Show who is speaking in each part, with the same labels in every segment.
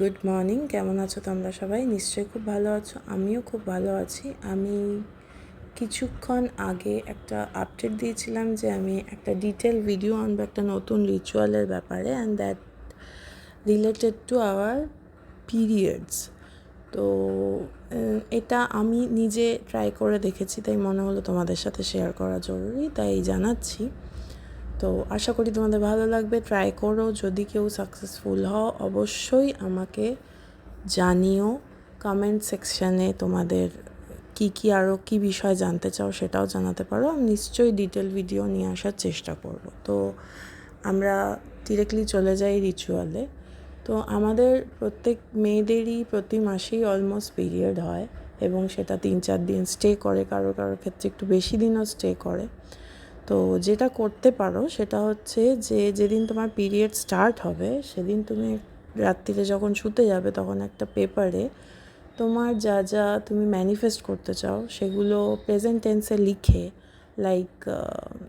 Speaker 1: Good morning. কেমন আছো তোমরা সবাই? নিশ্চয়ই খুব ভালো আছো, আমিও খুব ভালো আছি। আমি কিছুক্ষণ আগে একটা আপডেট দিয়েছিলাম যে আমি একটা ডিটেল ভিডিও আনবো একটা নতুন রিচুয়ালের ব্যাপারে, and that related to our periods. তো এটা আমি নিজে ট্রাই করে দেখেছি, তাই মনে হলো তোমাদের সাথে শেয়ার করা জরুরি, তাই জানাচ্ছি। তো আশা করি তোমাদের ভালো লাগবে, ট্রাই করো। যদি কেউ সাকসেসফুল হও অবশ্যই আমাকে জানিও কমেন্ট সেকশানে। তোমাদের কি আরও কী বিষয় জানতে চাও সেটাও জানাতে পারো। আমি নিশ্চয়ই ডিটেল ভিডিও নিয়ে আসার চেষ্টা করব। তো আমরা ডিরেক্টলি চলে যাই রিচুয়ালে। তো আমাদের প্রত্যেক মেয়েদেরই প্রতি মাসেই অলমোস্ট পিরিয়ড হয়, এবং সেটা 3-4 দিন স্টে করে, কারোর ক্ষেত্রে একটু বেশি দিনও স্টে করে। তো যেটা করতে পারো সেটা হচ্ছে যে যেদিন তোমার পিরিয়ড স্টার্ট হবে সেদিন তুমি রাত্রিরে যখন শুতে যাবে তখন একটা পেপারে তোমার যা যা তুমি ম্যানিফেস্ট করতে চাও সেগুলো প্রেজেন্ট টেন্সে লিখে, লাইক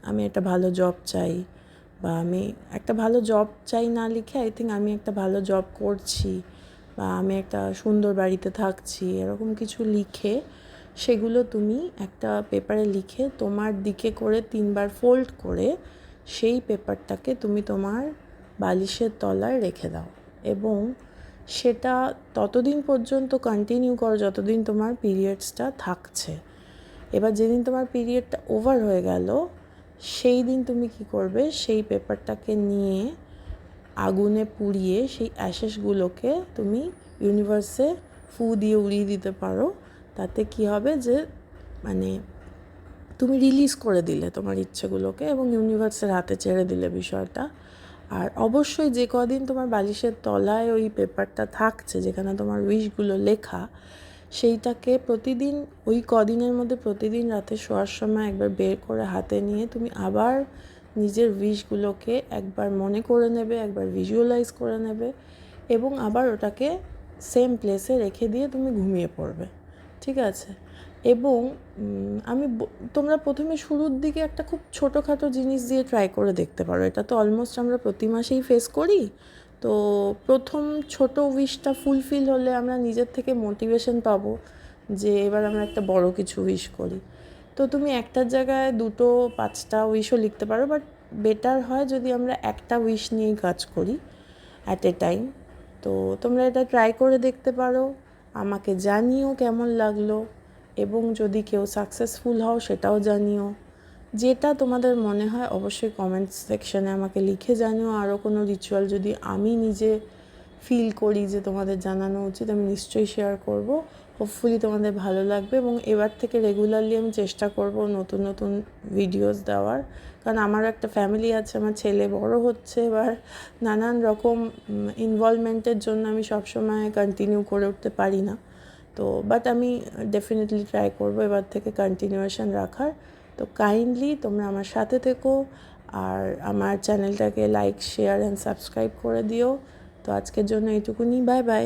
Speaker 1: আমি একটা ভালো জব চাই, বা আমি একটা ভালো জব চাই না লিখে আই থিঙ্ক আমি একটা ভালো জব করছি, বা আমি একটা সুন্দর বাড়িতে থাকছি, এরকম কিছু লিখে সেগুলো তুমি একটা পেপারে লিখে তোমার দিকে করে 3বার ফোল্ড করে সেই পেপারটাকে তুমি তোমার বালিশের তলায় রেখে দাও, এবং সেটা ততদিন পর্যন্ত কন্টিনিউ করো যতদিন তোমার পিরিয়ডসটা থাকছে। এবার যেদিন তোমার পিরিয়ডটা ওভার হয়ে গেল সেই দিন তুমি কি করবে, সেই পেপারটাকে নিয়ে আগুনে পুড়িয়ে সেই অ্যাশেসগুলোকে তুমি ইউনিভার্সে ফু দিয়ে উড়িয়ে দিতে পারো। তাতে কি হবে যে মানে তুমি রিলিজ করে দিলে তোমার ইচ্ছেগুলোকে এবং ইউনিভার্সের হাতে ছেড়ে দিলে বিষয়টা। আর অবশ্যই যে কদিন তোমার বালিশের তলায় ওই পেপারটা থাকছে যেখানে তোমার উইশগুলো লেখা, সেইটাকে প্রতিদিন ওই কদিনের মধ্যে প্রতিদিন রাতে শোয়ার সময় একবার বের করে হাতে নিয়ে তুমি আবার নিজের উইশগুলোকে একবার মনে করে নেবে, একবার ভিজুয়ালাইজ করে নেবে, এবং আবার ওটাকে সেম প্লেসে রেখে দিয়ে তুমি ঘুমিয়ে পড়বে। ঠিক আছে? এবং তোমরা প্রথমে শুরুর দিকে একটা খুব ছোটোখাটো জিনিস দিয়ে ট্রাই করে দেখতে পারো। এটা তো অলমোস্ট আমরা প্রতি মাসেই ফেস করি। তো প্রথম ছোটো উইশটা ফুলফিল হলে আমরা নিজের থেকে মোটিভেশন পাবো যে এবার আমরা একটা বড় কিছু উইশ করি। তো তুমি একটার জায়গায় 2-5টা উইশও লিখতে পারো, বাট বেটার হয় যদি আমরা একটা উইশ নিয়েই কাজ করি অ্যাট এ টাইম। তো তোমরা এটা ট্রাই করে দেখতে পারো, আমাকে জানিও কেমন লাগলো, এবং যদি কেউ সাকসেসফুল হও সেটাও জানিও। যেটা তোমাদের মনে হয় অবশ্যই কমেন্ট সেকশানে আমাকে লিখে জানিও। আরও কোনো রিচুয়াল যদি আমি নিজে ফিল করি যে তোমাদের জানানো উচিত, আমি নিশ্চয়ই শেয়ার করব। হোপফুলি তোমাদের ভালো লাগবে, এবং এবার থেকে রেগুলারলি আমি চেষ্টা করব নতুন নতুন ভিডিওস দেওয়ার, কারণ আমার একটা ফ্যামিলি আছে, আমার ছেলে বড় হচ্ছে, এবার নানান রকম ইনভলভমেন্টের জন্য আমি সবসময় কন্টিনিউ করে উঠতে পারি না। তো বাট আমি ডেফিনেটলি ট্রাই করব এবার থেকে কন্টিনিউয়েশন রাখার। তো কাইন্ডলি তোমরা আমার সাথে থেকো, আর আমার চ্যানেলটাকে লাইক, শেয়ার অ্যান্ড সাবস্ক্রাইব করে দিও। তো আজকের জন্য এইটুকুনি, বাই বাই।